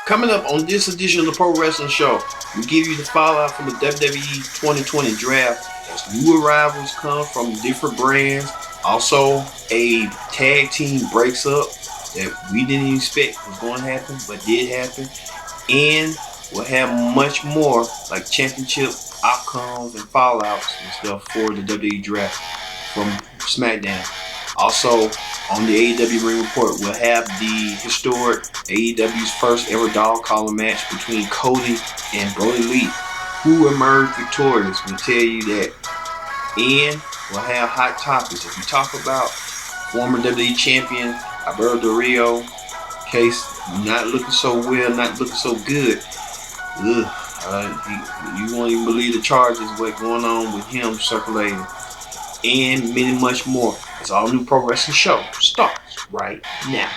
Coming up on this edition of the Pro Wrestling Show, we give you the fallout from the WWE 2020 draft as new arrivals come from different brands. Also, a tag team breaks up that we didn't expect was going to happen, but did happen. And we'll have much more like championship outcomes and fallouts and stuff for the WWE draft from SmackDown. Also, on the AEW Ring Report, we'll have the historic AEW's first ever dog collar match between Cody and Brody Lee. Who emerged victorious? We'll tell you that. And we'll have hot topics. If we talk about former WWE champion Alberto Del Rio, case not looking so well, not looking so good. You won't even believe the charges, what's going on with him circulating. And many much more. It's all new Pro Wrestling Show starts right now.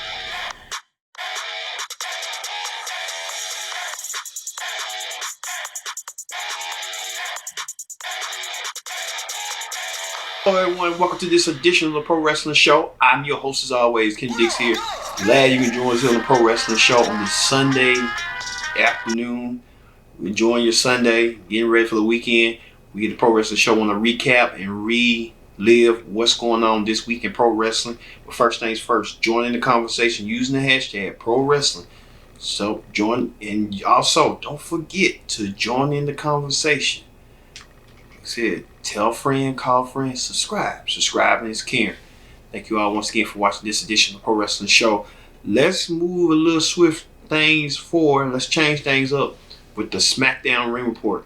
Hello everyone, welcome to this edition of the Pro Wrestling Show. I'm your host as always, Ken Dix here. Glad you can join us here on the Pro Wrestling Show on this Sunday afternoon. We're enjoying your Sunday, getting ready for the weekend. We get the Pro Wrestling Show on a recap and relive what's going on this week in pro wrestling. But first things first, join in the conversation using the hashtag Pro Wrestling. So join, and also don't forget to join in the conversation. Like I said, tell a friend, call a friend, subscribe. Subscribing is caring. Thank you all once again for watching this edition of the Pro Wrestling Show. Let's move a little swift things forward. Let's change things up with the SmackDown Ring Report.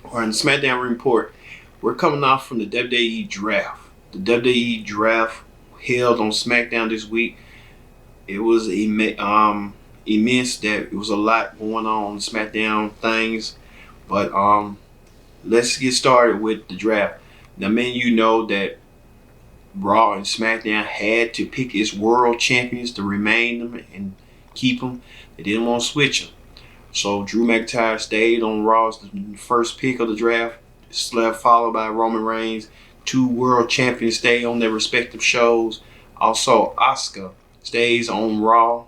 Or in the SmackDown Ring Report, we're coming off from the WWE Draft. The WWE Draft held on SmackDown this week. It was immense. That it was a lot going on SmackDown things. But let's get started with the draft. Now, man, you know that Raw and SmackDown had to pick its world champions to remain them and keep them. They didn't want to switch them. So Drew McIntyre stayed on Raw as the first pick of the draft, followed by Roman Reigns. Two world champions stay on their respective shows. Also, Asuka stays on Raw,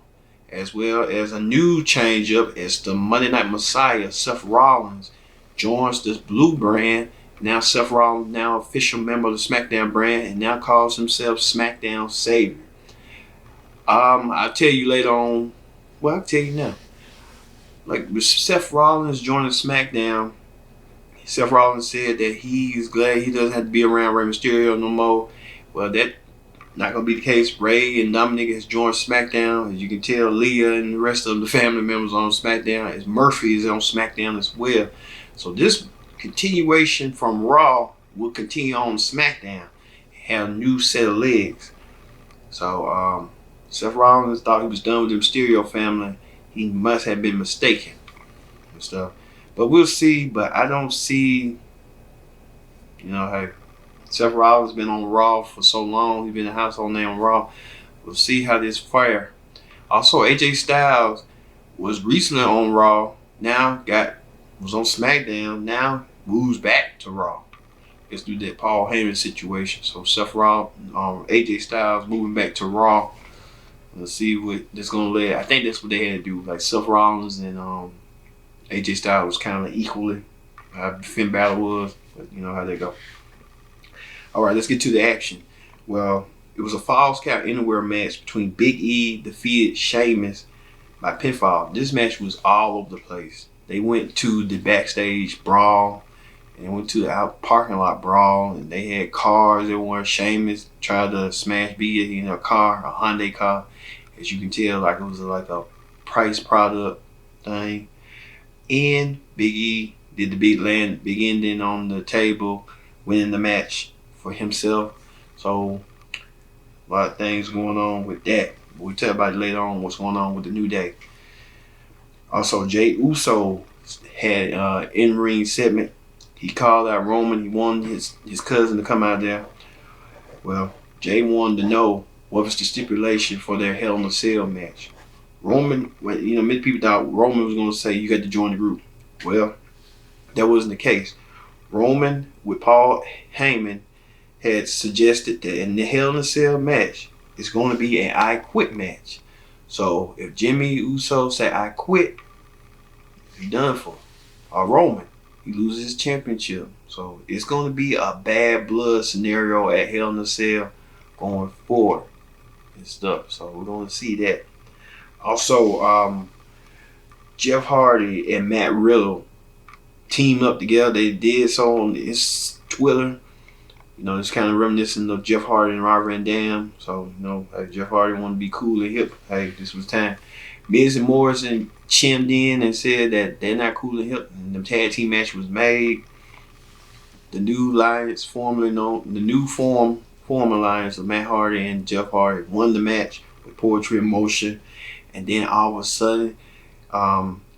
as well as a new change-up as the Monday Night Messiah, Seth Rollins, joins this blue brand. Now Seth Rollins, now official member of the SmackDown brand, and now calls himself SmackDown Savior. I'll tell you later on. Well, I'll tell you now. Like with Seth Rollins joining SmackDown, Seth Rollins said that he is glad he doesn't have to be around Rey Mysterio no more. Well, that not gonna be the case. Rey and Dominic has joined SmackDown. As you can tell, Leah and the rest of the family members on SmackDown. As Murphy is on SmackDown as well. So this continuation from Raw will continue on SmackDown and have a new set of legs. So Seth Rollins thought he was done with the Mysterio family. He must have been mistaken and stuff. But we'll see. But I don't see, hey, Seth Rollins has been on Raw for so long. He's been a household name on Raw. We'll see how this fare. Also, AJ Styles was recently on Raw. Now was on SmackDown. Now moves back to Raw. It's through that Paul Heyman situation. So Seth Rollins, AJ Styles moving back to Raw. Let's see what that's gonna lead. I think that's what they had to do. Like Seth Rollins and AJ Styles was kind of equally how the Finn Balor was, but you know how they go. All right, let's get to the action. Well, it was a Falls Count Anywhere match between Big E defeated Sheamus by pinfall. This match was all over the place. They went to the backstage brawl, and they went to the out parking lot brawl, and they had cars everywhere. Sheamus tried to smash Big E in a car, a Hyundai car. As you can tell, like it was like a price product thing. And Big E did the big ending on the table, winning the match for himself. So a lot of things going on with that. We'll tell about it later on what's going on with the New Day. Also, Jey Uso had an in-ring segment. He called out Roman. He wanted his cousin to come out there. Well, Jey wanted to know what was the stipulation for their Hell in a Cell match. Roman, many people thought Roman was going to say, you got to join the group. Well, that wasn't the case. Roman, with Paul Heyman, had suggested that in the Hell in a Cell match, it's going to be an I Quit match. So if Jimmy Uso say I quit, he done for. Or Roman, he loses his championship. So it's going to be a bad blood scenario at Hell in a Cell going forward and stuff. So we're going to see that. Also, Jeff Hardy and Matt Riddle team up together. They did so on his Twitter. You know, it's kind of reminiscent of Jeff Hardy and Rob Van Dam. So, you know, hey, Jeff Hardy want to be cool and hip. Hey, this was time. Miz and Morrison chimed in and said that they're not cool and hip. And the tag team match was made. The new alliance, formerly known, the new form alliance of Matt Hardy and Jeff Hardy won the match with Poetry in Motion. And then all of a sudden,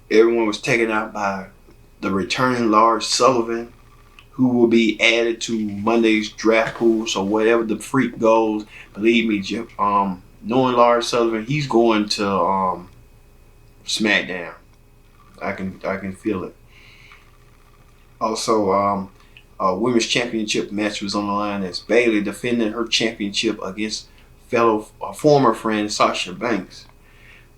everyone was taken out by the returning Lars Sullivan, who will be added to Monday's draft pool. So whatever the freak goes, believe me, Jeff, knowing Lars Sullivan, he's going to SmackDown. I can feel it. Also, a women's championship match was on the line as Bayley defended her championship against former friend Sasha Banks.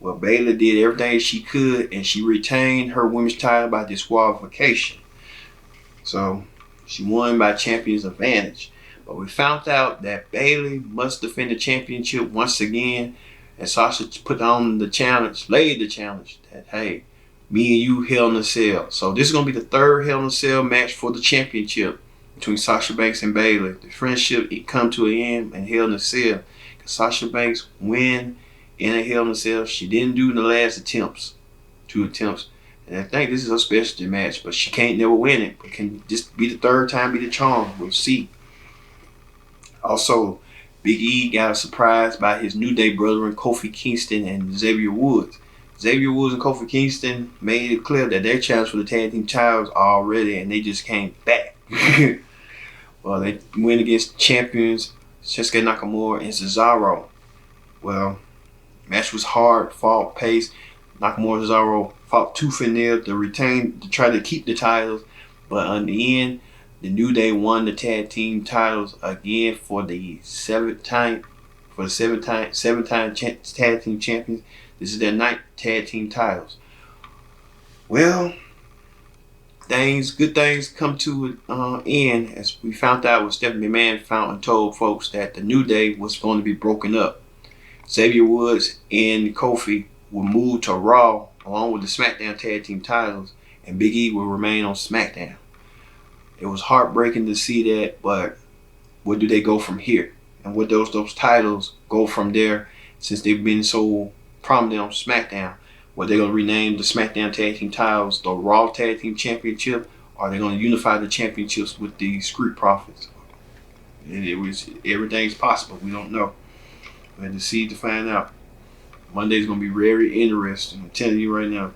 Well, Bayley did everything she could, and she retained her women's title by disqualification. So she won by champion's advantage. But we found out that Bayley must defend the championship once again, and Sasha put on the challenge, laid the challenge that, hey, me and you Hell in a Cell. So this is going to be the third Hell in a Cell match for the championship between Sasha Banks and Bayley. The friendship it come to an end in Hell in a Cell. Sasha Banks win in a Hell in a Cell. She didn't do in the last two attempts. And I think this is her specialty match, but she can't never win it. But can just be the third time, be the charm. We'll see. Also, Big E got surprised by his New Day brethren Kofi Kingston and Xavier Woods. Xavier Woods and Kofi Kingston made it clear that their challenge for the tag team titles already, and they just came back. Well, they went against champions Shinsuke Nakamura and Cesaro. Well, match was hard, fought, paced. Nakamura and Cesaro fought tooth and nail to try to keep the titles, but in the end, the New Day won the tag team titles again for the seventh time tag team champions. This is their 9th tag team titles. Well, good things come to an end, as we found out when Stephanie McMahon found and told folks that the New Day was going to be broken up. Xavier Woods and Kofi will move to Raw along with the SmackDown tag team titles, and Big E will remain on SmackDown. It was heartbreaking to see that, but where do they go from here? And where those titles go from there, since they've been so prominent on SmackDown? Were they going to rename the SmackDown Tag Team titles the Raw Tag Team Championship? Or are they going to unify the championships with the Street Profits? Everything's possible. We don't know. We had to see to find out. Monday's going to be very interesting. I'm telling you right now.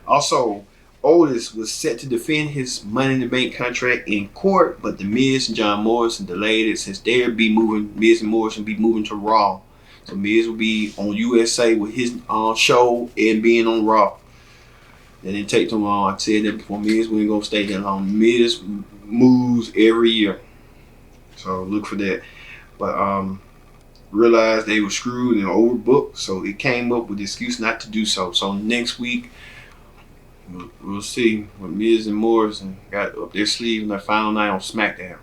Also, Otis was set to defend his Money in the Bank contract in court, but The Miz and John Morrison delayed it since Miz and Morrison be moving to Raw. So Miz will be on USA with his show and being on Raw. That didn't take too long. I said that before. Miz wasn't going to stay that long. Miz moves every year. So look for that. But realized they were screwed and overbooked, so it came up with the excuse not to do so. So next week, we'll see what Miz and Morrison got up their sleeve in their final night on SmackDown.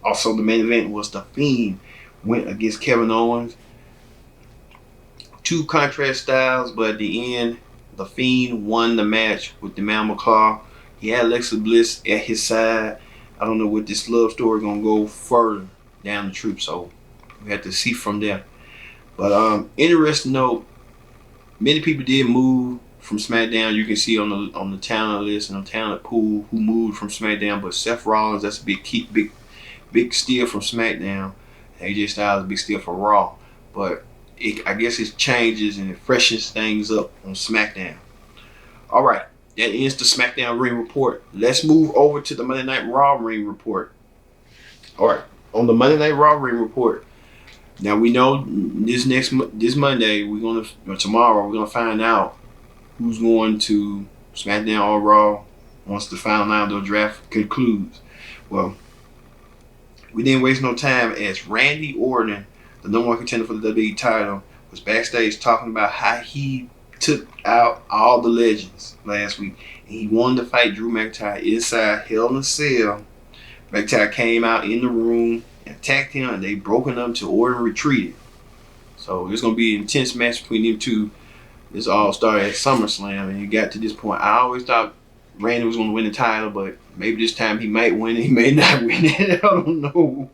Also, the main event was The Fiend went against Kevin Owens. Two contrast styles, but at the end, The Fiend won the match with the Mammal Claw. He had Alexa Bliss at his side. I don't know what this love story gonna go further down the troop, so we have to see from there. But interesting note, many people did move from SmackDown. You can see on the talent list and the talent pool who moved from SmackDown. But Seth Rollins, that's a big steal from SmackDown. AJ Styles, a big steal for Raw. But I guess it changes and it freshens things up on SmackDown. All right, that ends the SmackDown Ring Report. Let's move over to the Monday Night Raw Ring Report. All right, on the Monday Night Raw Ring Report. Now we know this Monday tomorrow we're gonna find out who's going to SmackDown or Raw once the final night of the draft concludes. Well, we didn't waste no time as Randy Orton, the number one contender for the WWE title, was backstage talking about how he took out all the legends last week. And he wanted to fight Drew McIntyre inside Hell in a Cell. McIntyre came out in the room and attacked him, and they broken up to order and retreated. So there's going to be an intense match between them two. This all started at SummerSlam, and it got to this point. I always thought Randy was going to win the title, but maybe this time he might win it. He may not win it. I don't know.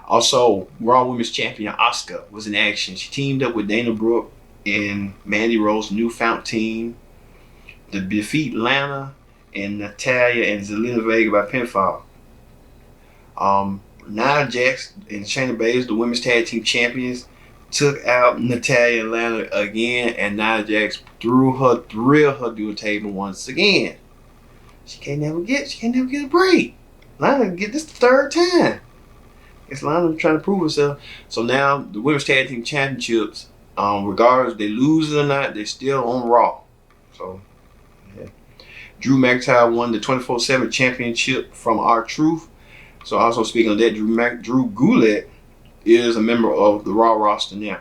Also, Raw Women's Champion Asuka was in action. She teamed up with Dana Brooke and Mandy Rose's newfound team to defeat Lana and Natalya and Zelina Vega by pinfall. Nia Jax and Shayna Baszler, the women's tag team champions, took out Natalya and Lana again, and Nia Jax drilled her through a table once again. She can't never get a break. Lana get this the third time. It's Lana trying to prove herself. So now the women's tag team championships, regardless if they lose it or not, they're still on Raw. So yeah. Drew McIntyre won the 24/7 championship from R-Truth. So also speaking of that, Drew Gulak is a member of the Raw roster now.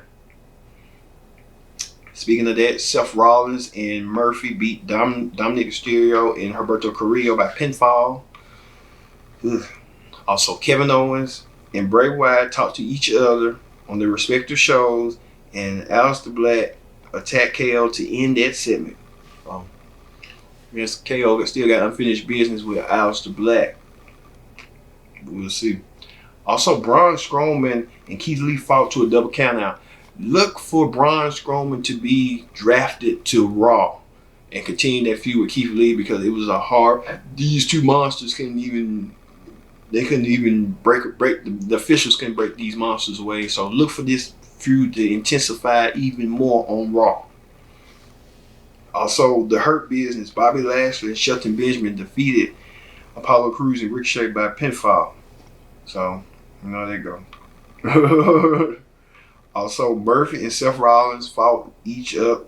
Speaking of that, Seth Rollins and Murphy beat Dominic Mysterio and Humberto Carrillo by pinfall. Ugh. Also, Kevin Owens and Bray Wyatt talked to each other on their respective shows, and Aleister Black attacked KO to end that segment. Yes, KO still got unfinished business with Aleister Black. We'll see. Also, Braun Strowman and Keith Lee fought to a double countout. Look for Braun Strowman to be drafted to Raw and continue that feud with Keith Lee, because it was a hard. These two monsters couldn't even break. The officials couldn't break these monsters away. So look for this feud to intensify even more on Raw. Also, the Hurt Business, Bobby Lashley and Shelton Benjamin defeated Apollo Crews and Ricochet by pinfall. So, there you go. Also, Murphy and Seth Rollins fought each other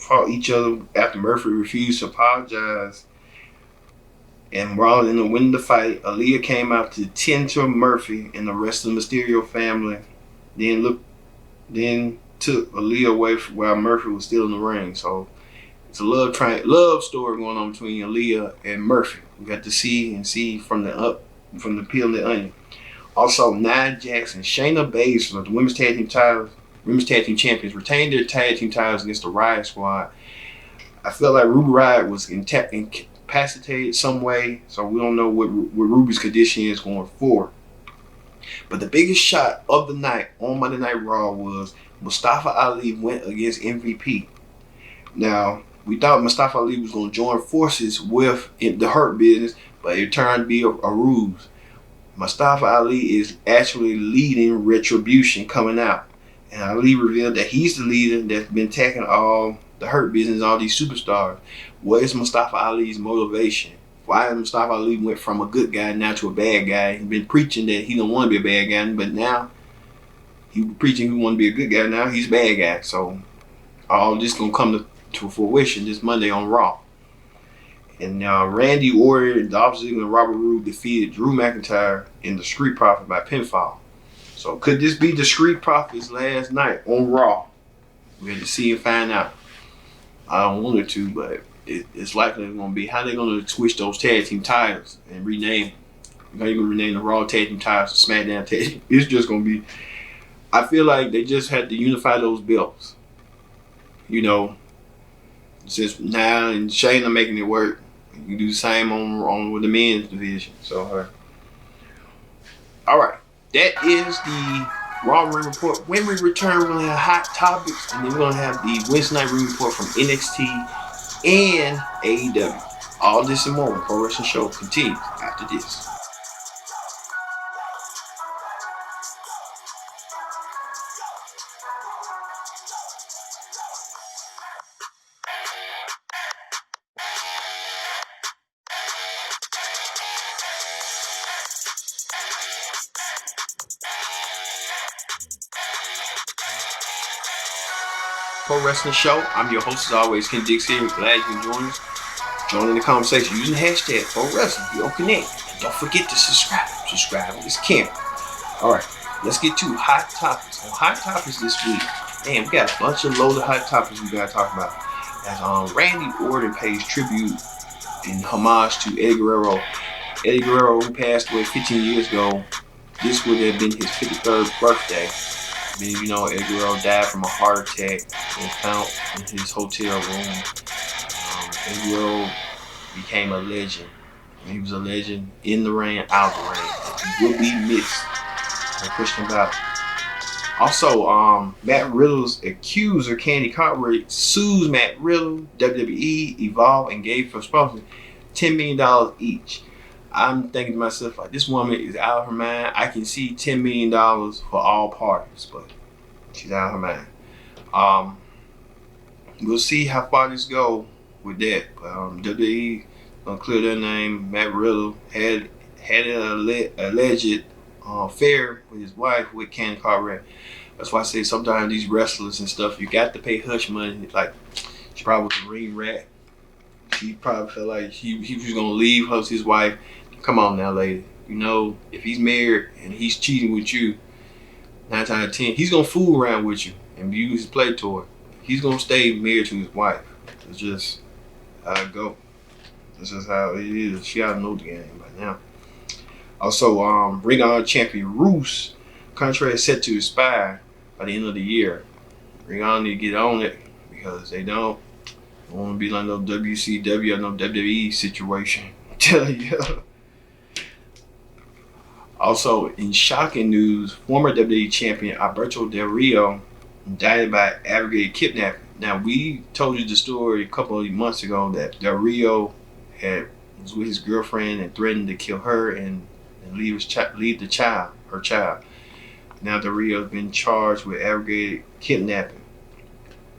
after Murphy refused to apologize. And Rollins ended up winning the fight. Aaliyah came out to tend to Murphy and the rest of the Mysterio family. Then took Aaliyah away from while Murphy was still in the ring. So it's a love story going on between Aaliyah and Murphy. We got to see from the peel of the onion. Also, Nia Jax and Shayna Baszler, the women's tag team champions, retained their tag team titles against the Riot Squad. I felt like Ruby Riot was incapacitated some way, so we don't know what Ruby's condition is going forward. But the biggest shot of the night on Monday Night Raw was Mustafa Ali went against MVP. Now, we thought Mustafa Ali was going to join forces with the Hurt Business, but it turned to be a ruse. Mustafa Ali is actually leading Retribution coming out. And Ali revealed that he's the leader that's been attacking all the Hurt Business, all these superstars. What is Mustafa Ali's motivation? Why Mustafa Ali went from a good guy now to a bad guy? He's been preaching that he don't want to be a bad guy, but now he's preaching he want to be a good guy. Now he's a bad guy. So all this going to come to fruition this Monday on Raw. And Randy Orton, Dolph Ziggler, and Robert Roode defeated Drew McIntyre and the Street Profits by pinfall. So could this be the Street Profits last night on Raw? We had to see and find out. I don't want it to, but it's likely it's going to be. How they going to switch those tag team titles and rename? How you going to rename the Raw tag team titles to SmackDown tag team? It's just going to be. I feel like they just had to unify those belts. Since now and Shayna making it work, you do the same on with the men's division. So, all right, that is the Raw Ring Report. When we return, we're gonna have hot topics, and then we're gonna have the Wednesday Night Ring Report from NXT and AEW. All this and more. Pro Wrestling Show continues after this. Pro Wrestling Show. I'm your host as always, Ken Dix here. Glad you can join us. Join in the conversation using the hashtag Pro Wrestling. Be on Connect. And don't forget to subscribe. Subscribe with this camera. Alright, let's get to hot topics. On hot topics this week, Man, we got a bunch of loaded hot topics we gotta talk about. As Randy Orton pays tribute in homage to Eddie Guerrero. Eddie Guerrero, who passed away 15 years ago, this would have been his 53rd birthday. I mean, you know, Eddie Guerrero died from a heart attack and found in his hotel room. Eddie Guerrero became a legend. He was a legend in the ring, out the ring. He will be missed. No question about it. Also, Matt Riddle's accuser, Candy Cartwright, sues Matt Riddle, WWE, Evolve, and gave for sponsors $10 million each. I'm thinking to myself, like, this woman is out of her mind. I can see $10 million for all parties, but she's out of her mind. We'll see how far this goes with that. WWE gonna clear their name. Matt Riddle had an alleged affair with his wife with Candy Cartwright. That's why I say sometimes these wrestlers and stuff, you got to pay hush money. Like, she probably was a ring rat. She probably felt like he was gonna leave his wife. Come on now, lady. You know, if he's married and he's cheating with you, 9 times out of 10, he's gonna fool around with you and use his play toy. He's gonna stay married to his wife. It's just how it go. This is how it is. She ought to know the game by now. Also, Ring of Honor champion Roos contract is set to expire by the end of the year. Ring of Honor need to get on it because they don't want to be like no WCW or no WWE situation. I'm telling you. Also, in shocking news, former WWE champion Alberto Del Rio died by aggravated kidnapping. Now, we told you the story a couple of months ago that Del Rio was with his girlfriend and threatened to kill her and leave her child. Now Del Rio has been charged with aggravated kidnapping.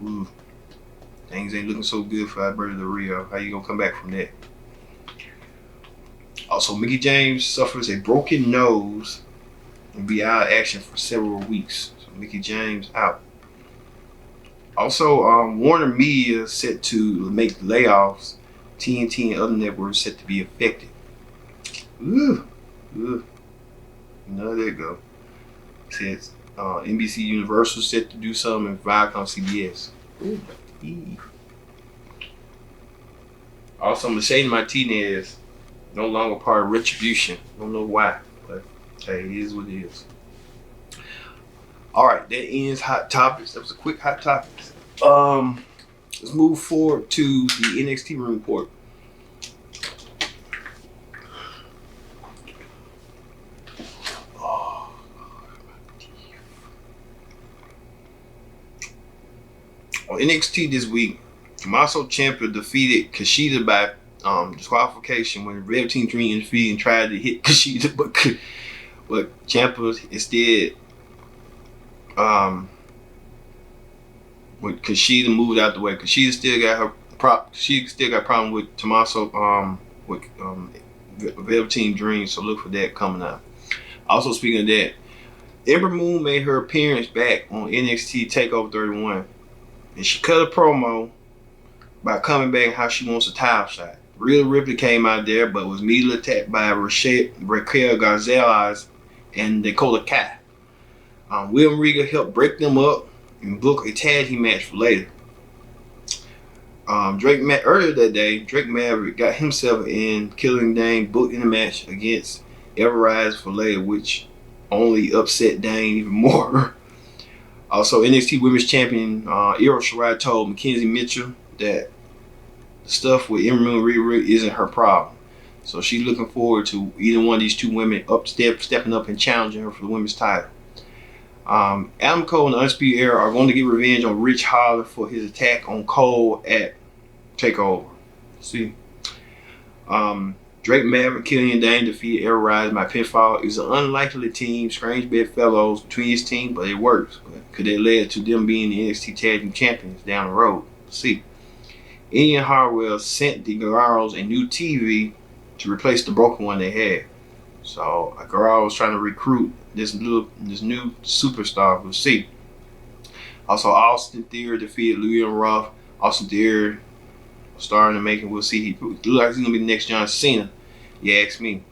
Ooh, things ain't looking so good for Alberto Del Rio. How you gonna come back from that? Also, Mickie James suffers a broken nose and be out of action for several weeks. So Mickie James out. Also, Warner Media set to make layoffs. TNT and other networks set to be affected. Ooh. There you go. It says NBC Universal set to do something and Viacom CBS. Ooh. Also, Mercedes Martinez no longer part of Retribution. Don't know why, but hey, it is what it is. Alright, that ends Hot Topics. That was a quick Hot Topics. Let's move forward to the NXT room report. On NXT this week, Tommaso Ciampa defeated Kushida by disqualification when Red Team Dream interfered and tried to hit Kushida, but Ciampa instead, when Kushida moved out the way, Kushida still got problem with Tommaso with Red Team Dream, so look for that coming up. Also, speaking of that, Ember Moon made her appearance back on NXT TakeOver 31, and she cut a promo by coming back how she wants a title shot. Rhea Ripley came out there, but was immediately attacked by Raquel Gonzalez and Dakota Kai. William Regal helped break them up and book a tag team match for later. Earlier that day, Drake Maverick got himself and Killing Dane booked in a match against Everrise for later, which only upset Dane even more. Also, NXT Women's Champion Io Shirai told Mackenzie Mitchell that the stuff with Ember Moon Rhea isn't her problem. So she's looking forward to either one of these two women stepping up and challenging her for the women's title. Adam Cole and the Undisputed Era are going to get revenge on Rich Holland for his attack on Cole at TakeOver. See, Drake Maverick, Killian Dane defeated Everrise by pinfall. It's an unlikely team, strange bedfellows between his team, but it works. But could it lead to them being the NXT Tag Team Champions down the road? See, Ian Harwell sent the Guerreros a new TV to replace the broken one they had. So Guerrero was trying to recruit this new superstar. We'll see. Also, Austin Theory defeated Louis Ruff. Austin Theory starting to make it. We'll see. He looks like he's gonna be the next John Cena. You ask me.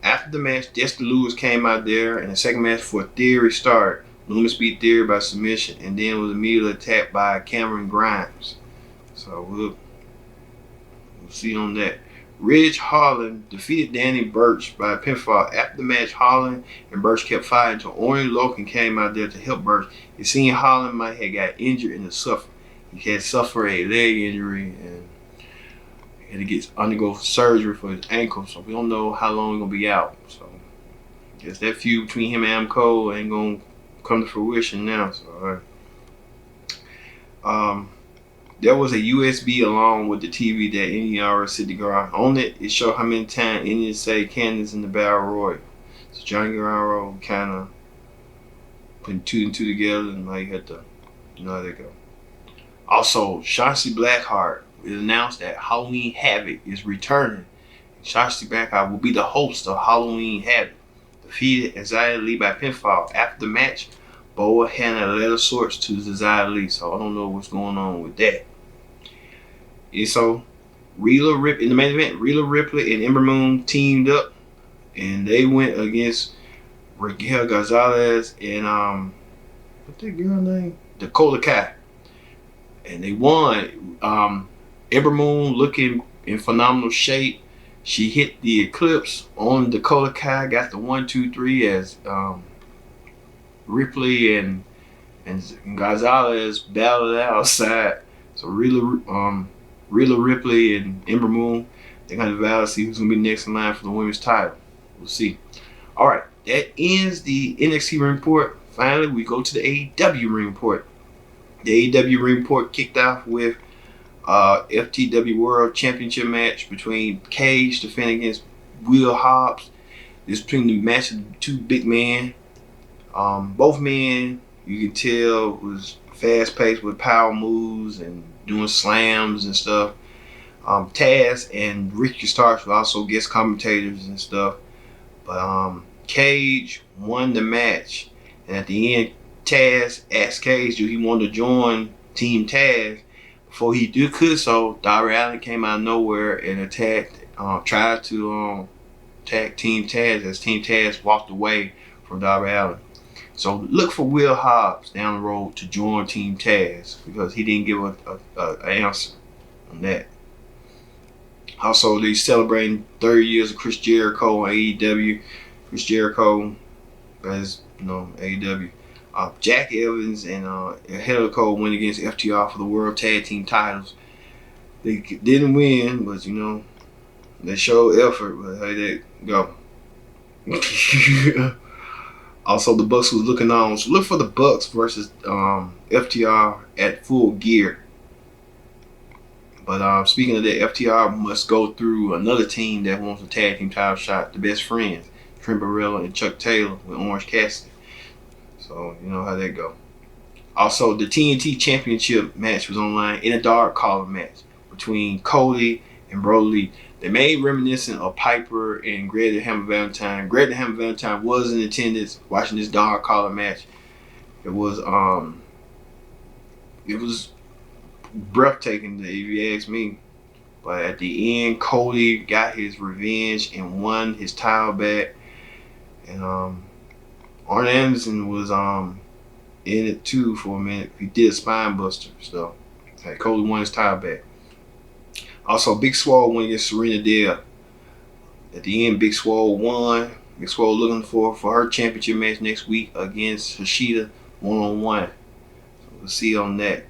After the match, Dexter Lewis came out there, and the second match for Theory started. Loomis beat Theory by submission and then was immediately attacked by Cameron Grimes. So we'll see on that. Ridge Holland defeated Danny Burch by pinfall. After the match, Holland and Burch kept fighting until Orton Logan came out there to help Burch. It seemed Holland might have got injured in the suffer. He had suffered a leg injury and had to undergo surgery for his ankle. So we don't know how long he's gonna be out. So I guess that feud between him and Adam Cole ain't gonna come to fruition now. So there was a USB along with the TV that Indiana City Guerrero on it. It showed how many times Indian say Candace in the Battle Royal. So Johnny Guerrero kind of putting two and two together, and now you had to, you know how they go. Also, Shotzi Blackheart, it announced that Halloween Havoc is returning. Shotzi Blackheart will be the host of Halloween Havoc. Defeated Isaiah Lee by pinfall. After the match, Boa handed a letter of sorts to Isaiah Lee, so I don't know what's going on with that. And so, in the main event, Rhea Ripley and Ember Moon teamed up, and they went against Raquel Gonzalez and what's that girl name? Dakota Kai, and they won. Ember Moon looking in phenomenal shape. She hit the Eclipse on Dakota Kai, got the 1, 2, 3 as Ripley and Gonzalez battled outside. So Rhea Ripley and Ember Moon, they're going to battle to see who's going to be next in line for the women's title. We'll see. All right, that ends the NXT ring report. Finally, we go to the AEW ring report. The AEW ring report kicked off with FTW World Championship match between Cage defending against Will Hobbs. This is between the match of the two big men. Both men, you can tell, was fast-paced with power moves and doing slams and stuff. Taz and Ricky Starks were also guest commentators and stuff. But Cage won the match. And at the end, Taz asked Cage if he wanted to join Team Taz. Before he could so, Darby Allin came out of nowhere and tried to attack Team Taz as Team Taz walked away from Darby Allin. So look for Will Hobbs down the road to join Team Taz because he didn't give an answer on that. Also, they celebrating 30 years of Chris Jericho on AEW. Chris Jericho, as you know, AEW. Jack Evans and Helico went against FTR for the World Tag Team titles. They didn't win, but you know, they showed effort. But how they go? Also, the Bucks was looking on. So look for the Bucks versus FTR at Full Gear. But speaking of that, FTR must go through another team that wants a tag team title shot. The Best Friends, Trent Barrella and Chuck Taylor with Orange Cassidy. So you know how that go. Also, the TNT Championship match was online in a dark collar match between Cody and Brody. They made reminiscent of Piper and Greg the Hammer Valentine. Greg the Hammer Valentine was in attendance watching this dark collar match. It was breathtaking, if you ask me. But at the end, Cody got his revenge and won his title back. And Arn Anderson was in it too for a minute. He did a spine buster, so Cody won his title back. Also, Big Swole went against Serena Deeb. At the end, Big Swole won. Big Swole looking for her championship match next week against Hashida 1-on-1. So we'll see on that.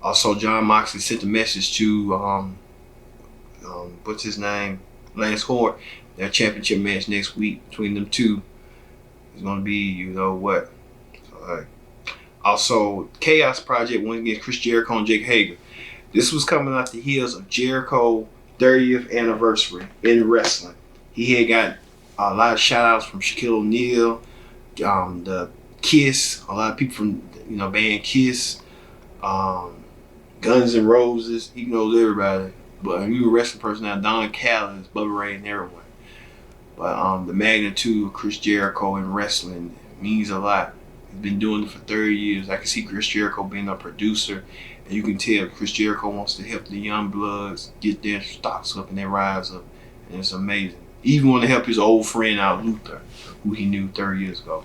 Also, John Moxley sent a message to what's his name, Lance Hort. Their championship match next week between them two is going to be, you know what. So, also, Chaos Project went against Chris Jericho and Jake Hager. This was coming off the heels of Jericho's 30th anniversary in wrestling. He had got a lot of shout outs from Shaquille O'Neal, the Kiss, a lot of people from band Kiss, Guns N' Roses. He knows everybody. But you a wrestling person now, Don Callis, Bubba Ray, and everyone. But the magnitude of Chris Jericho in wrestling means a lot. He's been doing it for 30 years. I can see Chris Jericho being a producer. And you can tell Chris Jericho wants to help the young bloods get their stocks up and their rise up. And it's amazing. He even want to help his old friend out, Luther, who he knew 30 years ago.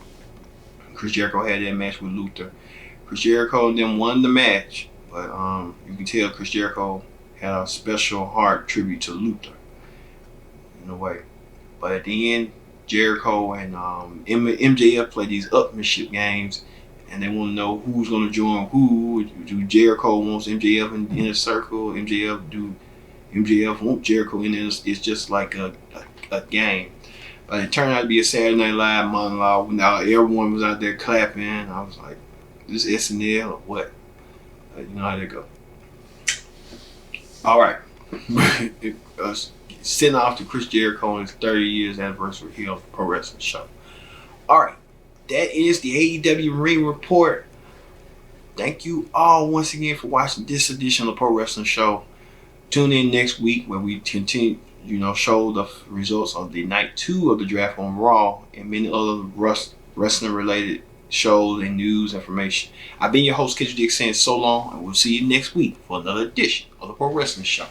Chris Jericho had that match with Luther. Chris Jericho and them won the match, but you can tell Chris Jericho had a special heart tribute to Luther in a way. But at the end, Jericho and MJF play these upmanship games, and they want to know who's going to join who. Do Jericho wants MJF in the inner circle? MJF want Jericho in there? It's just like a game. But it turned out to be a Saturday Night Live monologue. Now everyone was out there clapping. I was like, this SNL or what? You know how they go. All right. Sending off to Chris Jericho on his 30 years anniversary here on the Pro Wrestling Show. All right. That is the AEW Ring Report. Thank you all once again for watching this edition of the Pro Wrestling Show. Tune in next week where we continue, show the results of the night 2 of the draft on Raw and many other wrestling related shows and news information. I've been your host, Kendrick Dick, saying so long, and we'll see you next week for another edition of the Pro Wrestling Show.